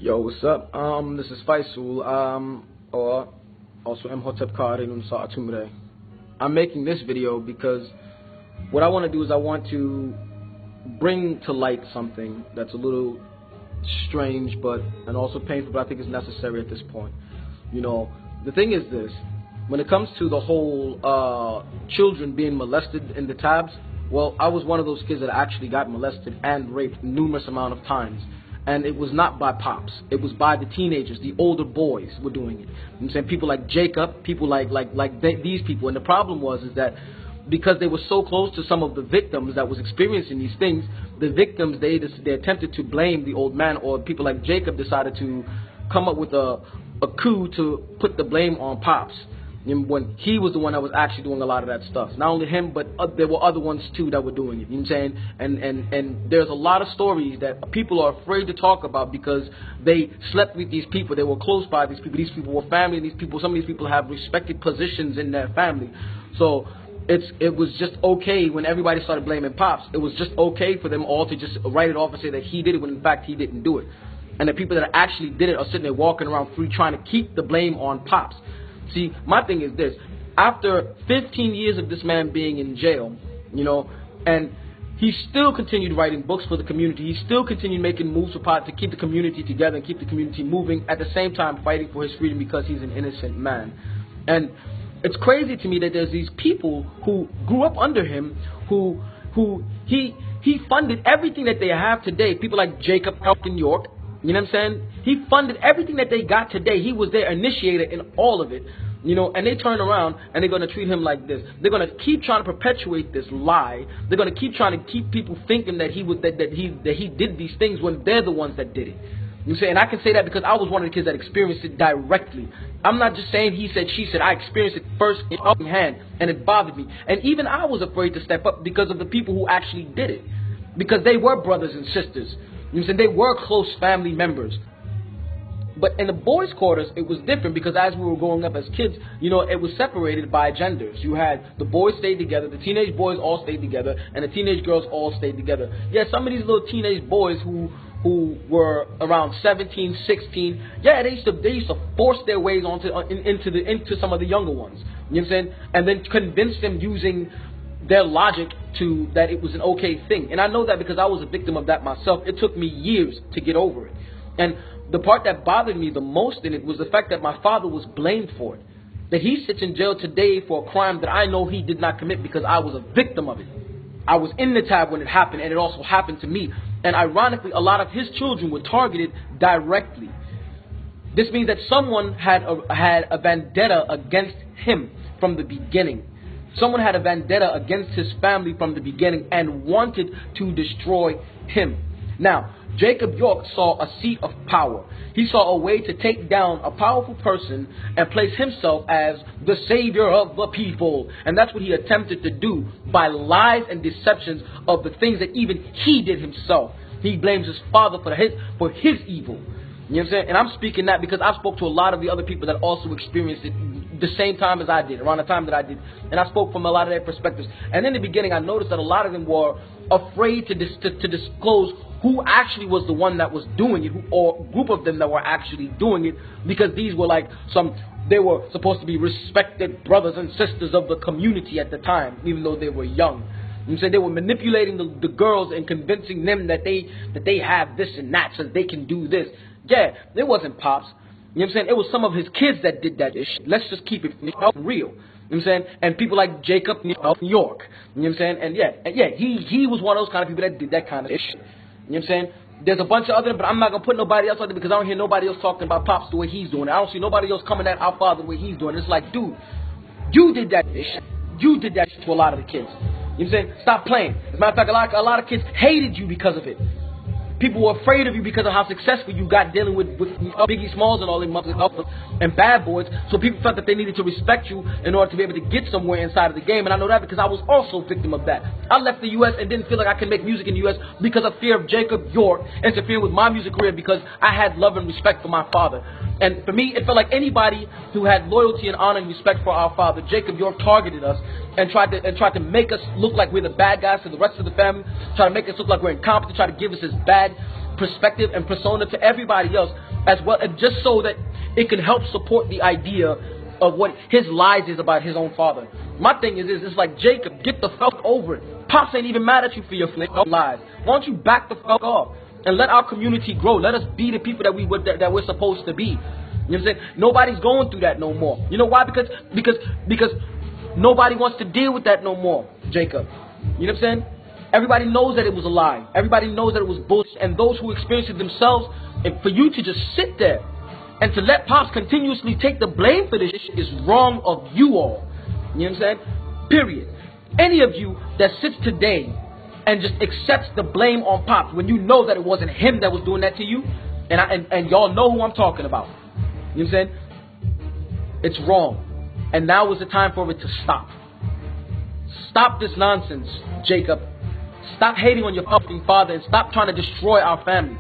Yo, what's up? This is Faisal, or also Imhotep Karin Sa'atumre. I'm making this video because what I want to do is I want to bring to light something that's a little strange and also painful, but I think is necessary at this point. You know, the thing is this: when it comes to the whole children being molested in the tabs, well, I was one of those kids that actually got molested and raped numerous amount of times. And it was not by pops. It was by the teenagers. The older boys were doing it. You know what I'm saying? People like Jacob, people like these people. And the problem was that because they were so close to some of the victims that was experiencing these things, the victims, they attempted to blame the old man, or people like Jacob decided to come up with a coup to put the blame on pops, when he was the one that was actually doing a lot of that stuff. Not only him, but there were other ones too that were doing it. You know what I'm saying? And there's a lot of stories that people are afraid to talk about because they slept with these people. They were close by these people. These people were family. Some of these people have respected positions in their family. So it was just okay when everybody started blaming pops. It was just okay for them all to just write it off and say that he did it when in fact he didn't do it. And the people that actually did it are sitting there walking around free trying to keep the blame on pops. See, my thing is this: after 15 years of this man being in jail, you know, and he still continued writing books for the community. He still continued making moves to keep the community together and keep the community moving, at the same time fighting for his freedom because he's an innocent man. And it's crazy to me that there's these people who grew up under him, who he funded everything that they have today. People like Jacob in York. You know what I'm saying? He funded everything that they got today. He was their initiator in all of it. You know, and they turn around and they're going to treat him like this. They're going to keep trying to perpetuate this lie. They're going to keep trying to keep people thinking that he did these things when they're the ones that did it. You say, and I can say that because I was one of the kids that experienced it directly. I'm not just saying he said, she said. I experienced it first in hand, and it bothered me. And even I was afraid to step up because of the people who actually did it, because they were brothers and sisters. You know, they were close family members. But in the boys' quarters, it was different because as we were growing up as kids, you know, it was separated by genders. You had the boys stayed together, the teenage boys all stayed together, and the teenage girls all stayed together. Yeah, some of these little teenage boys who were around 17, 16, yeah, they used to force their ways into some of the younger ones. You know what I'm saying? And then convince them using their logic that it was an okay thing. And I know that because I was a victim of that myself. It took me years to get over it. And the part that bothered me the most in it was the fact that my father was blamed for it. That he sits in jail today for a crime that I know he did not commit because I was a victim of it. I was in the tab when it happened, and it also happened to me. And ironically, a lot of his children were targeted directly. This means that someone had a vendetta against him from the beginning. Someone had a vendetta against his family from the beginning and wanted to destroy him. Now, Jacob York saw a seat of power. He saw a way to take down a powerful person and place himself as the savior of the people. And that's what he attempted to do by lies and deceptions of the things that even he did himself. He blames his father for his evil. You know what I'm saying? And I'm speaking that because I spoke to a lot of the other people that also experienced it the same time as I did, around the time that I did. And I spoke from a lot of their perspectives. And in the beginning, I noticed that a lot of them were afraid to disclose who actually was the one that was doing it, or a group of them that were actually doing it, because these were like they were supposed to be respected brothers and sisters of the community at the time, even though they were young. You know, they were manipulating the girls and convincing them that they have this and that so they can do this. Yeah, it wasn't pops. You know what I'm saying? It was some of his kids that did that shit. Let's just keep it real. You know what I'm saying? And people like Jacob York. You know what I'm saying? And yeah, he was one of those kind of people that did that kind of shit. You know what I'm saying? There's a bunch of other, but I'm not going to put nobody else on there because I don't hear nobody else talking about pops the way he's doing it. I don't see nobody else coming at our father the way he's doing it. It's like, dude, you did that shit. You did that shit to a lot of the kids. You know what I'm saying? Stop playing. As a matter of fact, a lot of kids hated you because of it. People were afraid of you because of how successful you got dealing with Biggie Smalls and all them and bad boys. So people felt that they needed to respect you in order to be able to get somewhere inside of the game. And I know that because I was also a victim of that. I left the U.S. and didn't feel like I could make music in the U.S. because of fear of Jacob York interfering with my music career, because I had love and respect for my father. And for me, it felt like anybody who had loyalty and honor and respect for our father, Jacob York, targeted us and tried to make us look like we're the bad guys to the rest of the family, try to make us look like we're incompetent, try to give us his bad perspective and persona to everybody else as well, and just so that it can help support the idea of what his lies is about his own father. My thing is it's like, Jacob, get the fuck over it. Pops ain't even mad at you for your lies. Why don't you back the fuck off and let our community grow? Let us be the people that we're supposed to be. You know what I'm saying? Nobody's going through that no more. You know why? Because nobody wants to deal with that no more, Jacob. You know what I'm saying? Everybody knows that it was a lie. Everybody knows that it was bullshit. And those who experienced it themselves, and for you to just sit there and to let Pops continuously take the blame for this shit is wrong of you all. You know what I'm saying? Period. Any of you that sits today and just accepts the blame on Pops when you know that it wasn't him that was doing that to you, and y'all know who I'm talking about. You know what I'm saying? It's wrong. And now is the time for it to stop. Stop this nonsense, Jacob. Stop hating on your fucking father and stop trying to destroy our family.